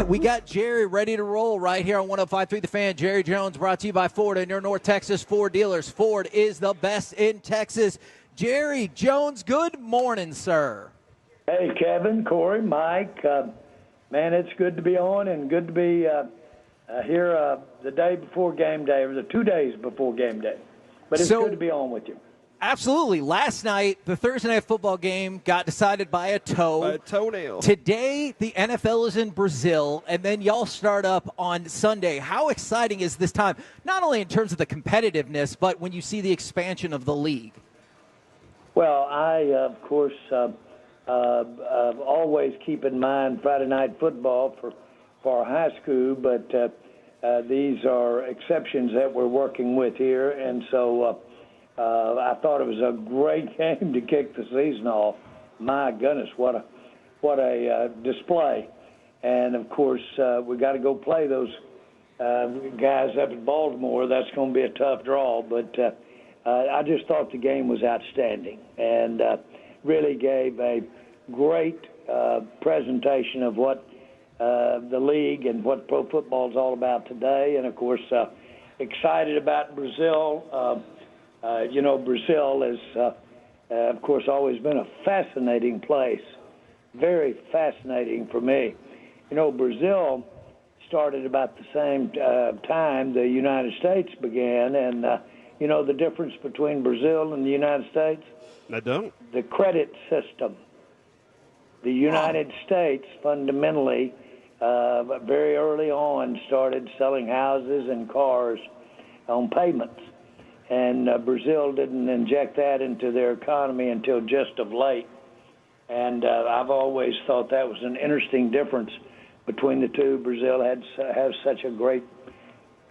We got Jerry ready to roll right here on 105.3 The Fan. Jerry Jones brought to you by Ford and your North Texas Ford dealers. Ford is the best in Texas. Jerry Jones, good morning, sir. Hey, Kevin, Corey, Mike. Man, it's good to be on and good to be here the day before game day, or the 2 days before game day. But it's good to be on with you. Absolutely. Last night, the Thursday night football game got decided by a toe. By a toenail. Today, the NFL is in Brazil, and then y'all start up on Sunday. How exciting is this time, not only in terms of the competitiveness, but when you see the expansion of the league? Well, I, of course, always keep in mind Friday night football for our high school, but these are exceptions that we're working with here, and so I thought it was a great game to kick the season off. My goodness, what a display! And of course, we got to go play those guys up in Baltimore. That's going to be a tough draw, but I just thought the game was outstanding and really gave a great presentation of what the league and what pro football is all about today. And of course, excited about Brazil. Brazil has, of course, always been a fascinating place, very fascinating for me. Brazil started about the same time the United States began, and the difference between Brazil and the United States? I don't. The credit system. The United States fundamentally, very early on, started selling houses and cars on payments. And Brazil didn't inject that into their economy until just of late. And I've always thought that was an interesting difference between the two. Brazil has such a great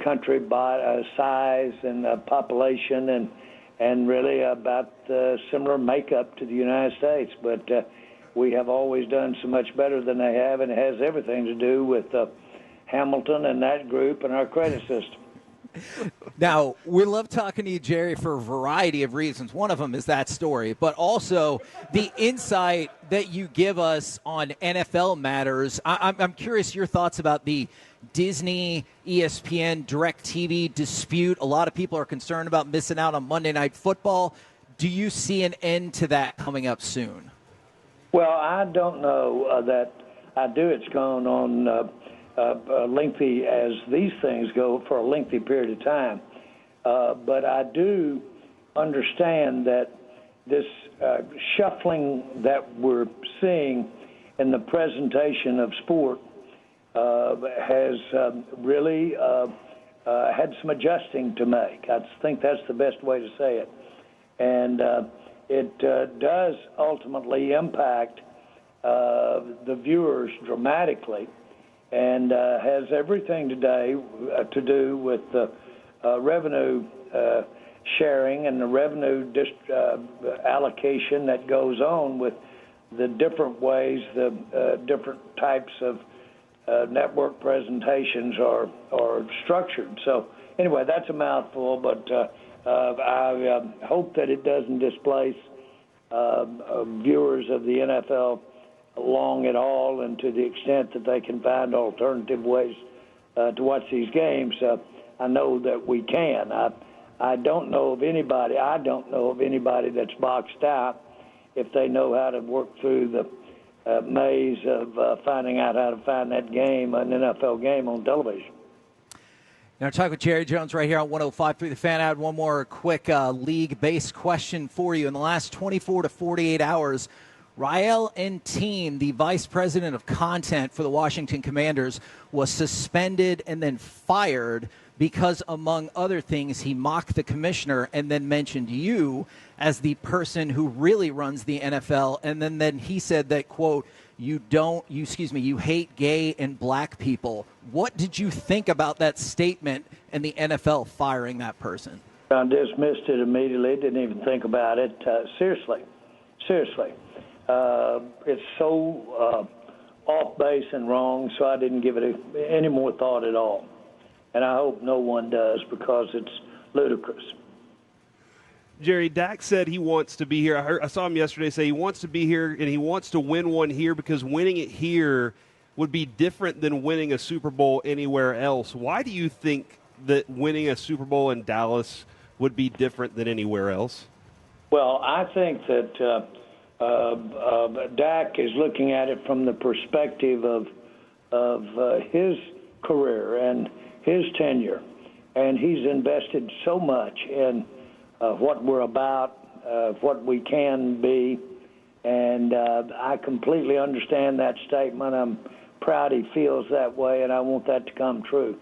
country by size and population and really about similar makeup to the United States. But we have always done so much better than they have, and it has everything to do with Hamilton and that group and our credit system. Now, we love talking to you, Jerry, for a variety of reasons. One of them is that story, but also the insight that you give us on NFL matters. I'm curious your thoughts about the Disney, ESPN, DirecTV dispute. A lot of people are concerned about missing out on Monday Night Football. Do you see an end to that coming up soon? Well, I don't know that I do. It's gone on lengthy as these things go for a lengthy period of time. But I do understand that this shuffling that we're seeing in the presentation of sport has really had some adjusting to make. I think that's the best way to say it. And it does ultimately impact the viewers dramatically, and has everything today to do with the revenue sharing and the revenue allocation that goes on with the different ways the different types of network presentations are structured. So anyway, that's a mouthful, but I hope that it doesn't displace viewers of the NFL long at all, and to the extent that they can find alternative ways to watch these games. I know that we can. I don't know of anybody that's boxed out if they know how to work through the maze of finding out how to find that game, an NFL game on television. Now, talk with Jerry Jones right here on 105.3 The Fan. I had one more quick league-based question for you. In the last 24 to 48 hours, Rael Enteen, the vice president of content for the Washington Commanders, was suspended and then fired because, among other things, he mocked the commissioner and then mentioned you as the person who really runs the NFL. And then he said that, quote, you hate gay and black people. What did you think about that statement and the NFL firing that person? I dismissed it immediately, didn't even think about it. Seriously. It's so off base and wrong, so I didn't give it any more thought at all. And I hope no one does, because it's ludicrous. Jerry, Dak said he wants to be here. I saw him yesterday say he wants to be here and he wants to win one here, because winning it here would be different than winning a Super Bowl anywhere else. Why do you think that winning a Super Bowl in Dallas would be different than anywhere else? Well, I think that Dak is looking at it from the perspective of his career and his tenure, and he's invested so much in what we're about, what we can be, and I completely understand that statement. I'm proud he feels that way, and I want that to come true.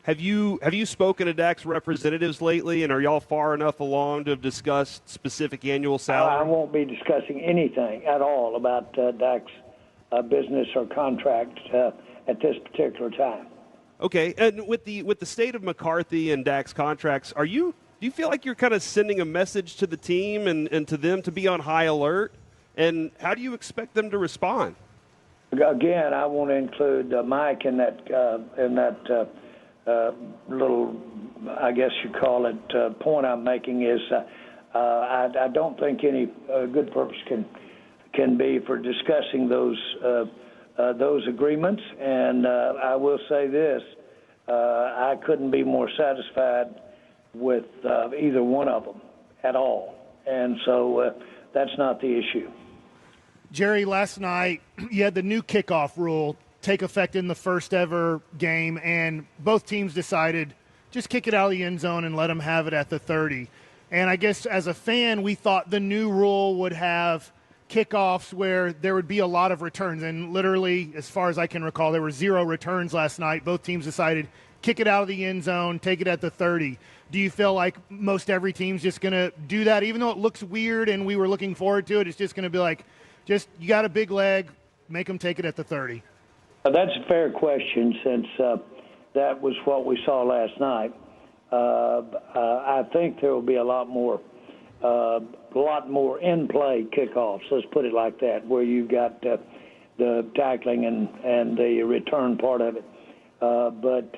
Have you spoken to Dak's representatives lately, and are y'all far enough along to have discussed specific annual salary? I won't be discussing anything at all about Dak's business or contract at this particular time. Okay, and with the state of McCarthy and Dak's contracts, do you feel like you're kind of sending a message to the team and to them to be on high alert? And how do you expect them to respond? Again, I want to include Mike in that little, I guess you call it, point I'm making is I don't think any good purpose can be for discussing those agreements. And I will say this, I couldn't be more satisfied with either one of them at all. And so that's not the issue. Jerry, last night you had the new kickoff rule take effect in the first ever game, and both teams decided just kick it out of the end zone and let them have it at the 30. And I guess as a fan, we thought the new rule would have kickoffs where there would be a lot of returns. And literally, as far as I can recall, there were 0 returns last night. Both teams decided kick it out of the end zone, take it at the 30. Do you feel like most every team's just going to do that? Even though it looks weird and we were looking forward to it, it's just going to be like, just you got a big leg, make them take it at the 30. That's a fair question since that was what we saw last night. I think there will be a lot more in-play kickoffs, let's put it like that, where you've got the tackling and the return part of it. But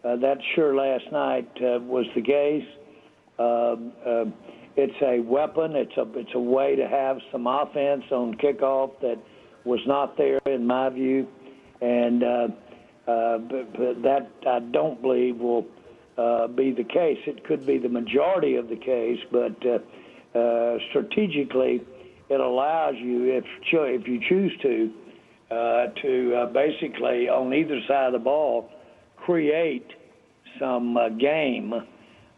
that sure last night was the case. It's a weapon. It's a way to have some offense on kickoff that was not there in my view, and but that I don't believe will be the case. It could be the majority of the case, but strategically, it allows you, if you choose to basically on either side of the ball create some game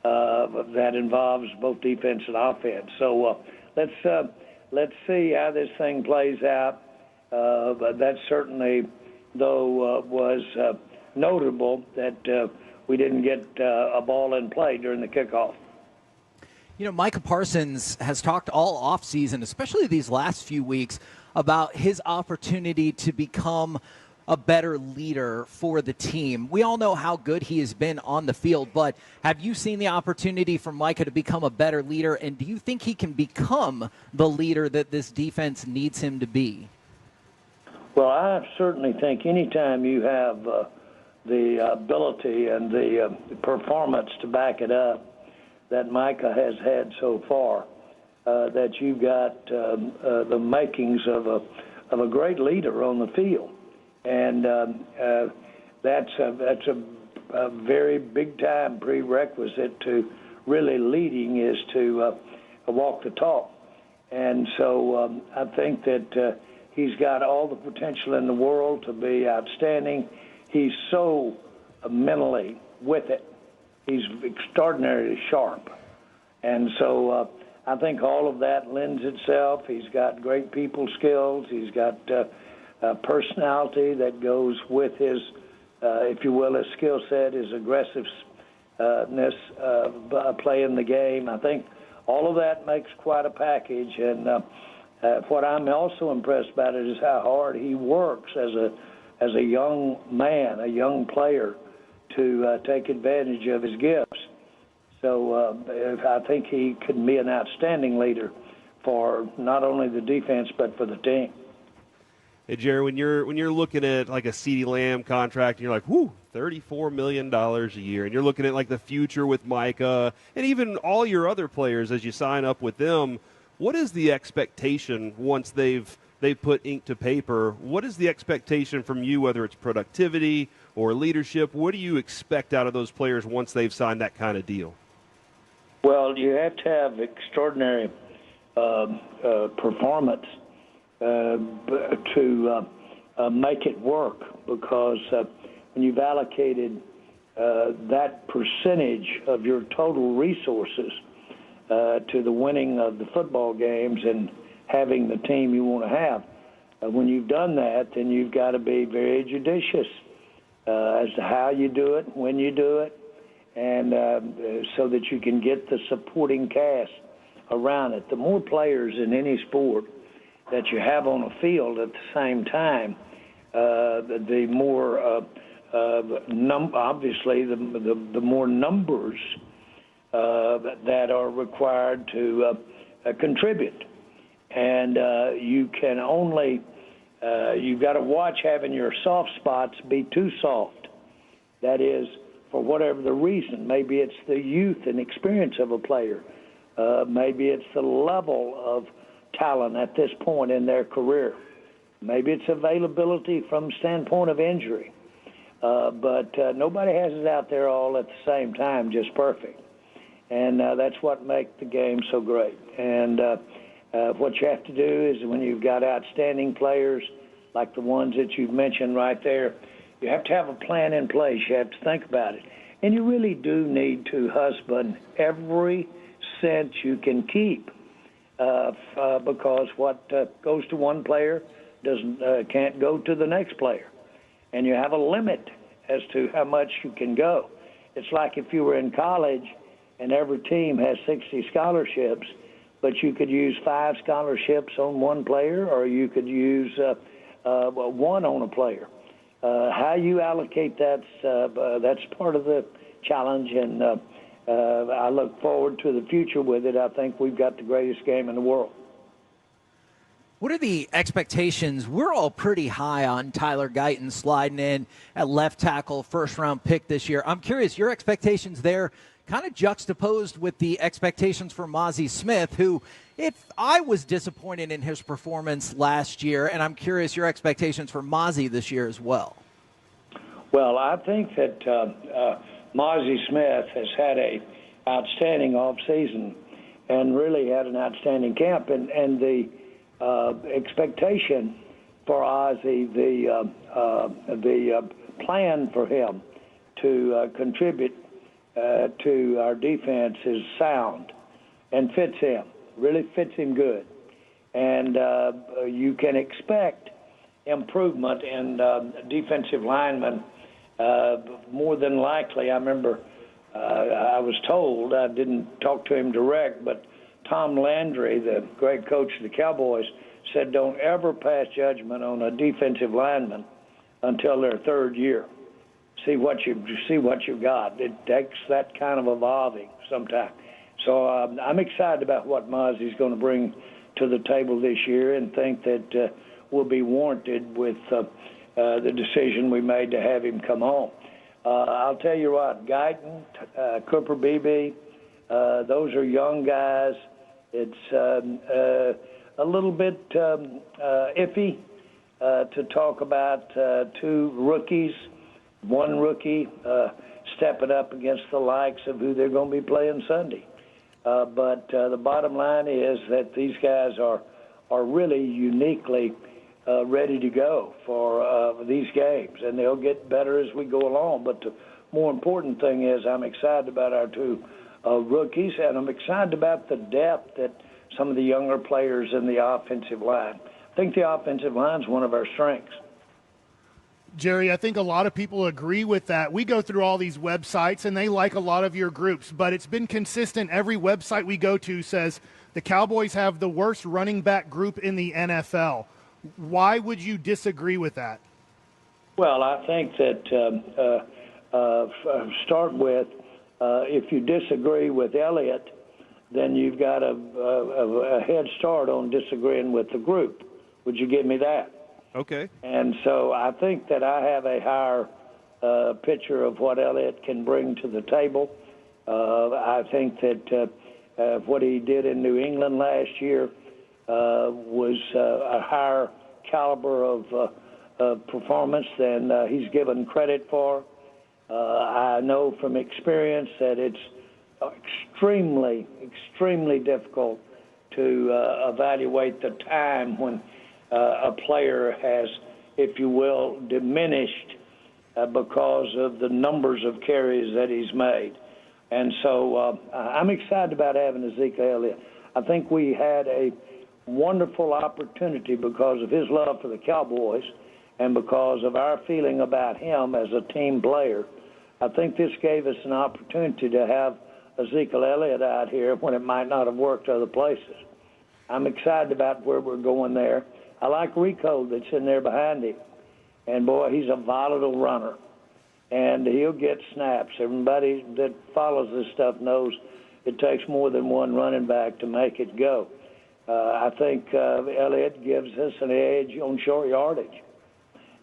that involves both defense and offense. So let's see how this thing plays out. But that certainly, though, was notable that we didn't get a ball in play during the kickoff. You know, Micah Parsons has talked all offseason, especially these last few weeks, about his opportunity to become a better leader for the team. We all know how good he has been on the field, but have you seen the opportunity for Micah to become a better leader, and do you think he can become the leader that this defense needs him to be? Well, I certainly think anytime you have the ability and the performance to back it up that Micah has had so far, that you've got the makings of a great leader on the field. And that's a very big-time prerequisite to really leading is to walk the talk. And so I think that he's got all the potential in the world to be outstanding. He's so mentally with it. He's extraordinarily sharp. And so I think all of that lends itself. He's got great people skills. He's got personality that goes with his, if you will, his skill set, his aggressiveness, playing the game. I think all of that makes quite a package. And what I'm also impressed about it is how hard he works as a young man, a young player, to take advantage of his gifts. So I think he can be an outstanding leader for not only the defense but for the team. Hey, Jerry, when you're looking at like a CeeDee Lamb contract, and you're like, whoo, $34 million a year, and you're looking at like the future with Micah and even all your other players as you sign up with them, what is the expectation once they've they put ink to paper. What is the expectation from you, whether it's productivity or leadership? What do you expect out of those players once they've signed that kind of deal? Well, you have to have extraordinary performance to make it work, because when you've allocated that percentage of your total resources to the winning of the football games and having the team you want to have, when you've done that, then you've got to be very judicious as to how you do it, when you do it, and so that you can get the supporting cast around it. The more players in any sport that you have on a field at the same time, the more obviously the more numbers that are required to contribute, and you can only you've got to watch having your soft spots be too soft. That is, for whatever the reason. Maybe it's the youth and experience of a player. Maybe it's the level of talent at this point in their career. Maybe it's availability from standpoint of injury. But nobody has it out there all at the same time, just perfect. And that's what makes the game so great. And what you have to do is, when you've got outstanding players like the ones that you've mentioned right there, you have to have a plan in place. You have to think about it. And you really do need to husband every cent you can keep, because what goes to one player can't go to the next player. And you have a limit as to how much you can go. It's like if you were in college and every team has 60 scholarships, but you could use 5 scholarships on one player, or you could use one on a player. How you allocate that's part of the challenge, and I look forward to the future with it. I think we've got the greatest game in the world. What are the expectations? We're all pretty high on Tyler Guyton sliding in at left tackle, first-round pick this year. I'm curious, your expectations there kind of juxtaposed with the expectations for Mazi Smith, who, if I was disappointed in his performance last year, and I'm curious your expectations for Mazi this year as well. Well, I think that Mazi Smith has had a outstanding offseason and really had an outstanding camp, and the expectation for Ozzie, the plan for him to contribute to our defense is sound and fits him, really fits him good. And you can expect improvement in defensive linemen more than likely. I remember I was told, I didn't talk to him direct, but Tom Landry, the great coach of the Cowboys, said don't ever pass judgment on a defensive lineman until their third year. See what you've got. It takes that kind of evolving sometimes. So I'm excited about what Mozzie's going to bring to the table this year, and think that will be warranted with the decision we made to have him come home. I'll tell you what, Guyton, Cooper Beebe, those are young guys. It's a little bit iffy to talk about 2 rookies, one rookie stepping up against the likes of who they're going to be playing Sunday. But the bottom line is that these guys are really uniquely ready to go for these games, and they'll get better as we go along. But the more important thing is I'm excited about our 2 rookies, and I'm excited about the depth that some of the younger players in the offensive line. I think the offensive line is one of our strengths. Jerry, I think a lot of people agree with that. We go through all these websites, and they like a lot of your groups, but it's been consistent. Every website we go to says the Cowboys have the worst running back group in the NFL. Why would you disagree with that? Well, I think that start with, if you disagree with Elliott, then you've got a head start on disagreeing with the group. Would you give me that? Okay. And so I think that I have a higher picture of what Elliott can bring to the table. I think that what he did in New England last year was a higher caliber of performance than he's given credit for. I know from experience that it's extremely, extremely difficult to evaluate the time when a player has, if you will, diminished because of the numbers of carries that he's made. And so I'm excited about having Ezekiel Elliott. I think we had a wonderful opportunity because of his love for the Cowboys and because of our feeling about him as a team player. I think this gave us an opportunity to have Ezekiel Elliott out here when it might not have worked other places. I'm excited about where we're going there. I like Rico that's in there behind him. And, boy, he's a volatile runner. And he'll get snaps. Everybody that follows this stuff knows it takes more than one running back to make it go. I think Elliott gives us an edge on short yardage.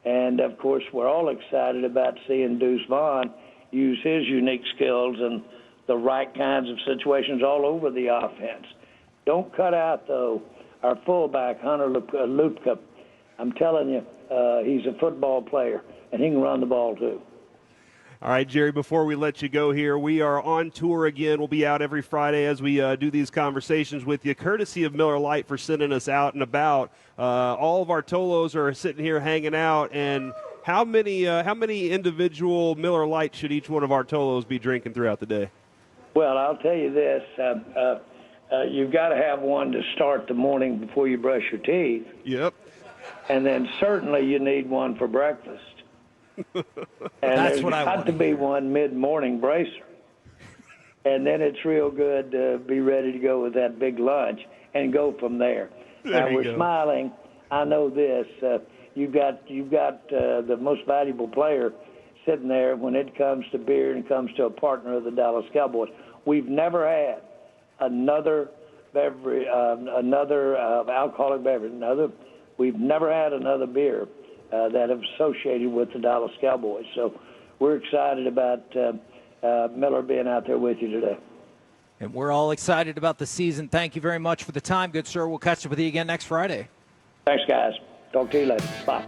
And, of course, we're all excited about seeing Deuce Vaughn use his unique skills and the right kinds of situations all over the offense. Don't cut out, though, our fullback, Hunter Lupka. I'm telling you, he's a football player, and he can run the ball, too. All right, Jerry, before we let you go here, we are on tour again. We'll be out every Friday as we do these conversations with you, courtesy of Miller Lite for sending us out and about. All of our Tolos are sitting here hanging out, and how many individual Miller Lite should each one of our Tolos be drinking throughout the day? Well, I'll tell you this. You've got to have one to start the morning before you brush your teeth. Yep. And then certainly you need one for breakfast. And That's what I want got to be one mid-morning bracer. And then it's real good to be ready to go with that big lunch and go from there. Now, we're smiling. I know this. You've got the most valuable player sitting there when it comes to beer and comes to a partner of the Dallas Cowboys. We've never had another beverage, alcoholic beverage. We've never had another beer that have associated with the Dallas Cowboys. So we're excited about Miller being out there with you today. And we're all excited about the season. Thank you very much for the time, good sir. We'll catch up with you again next Friday. Thanks, guys. Talk to you later. Bye.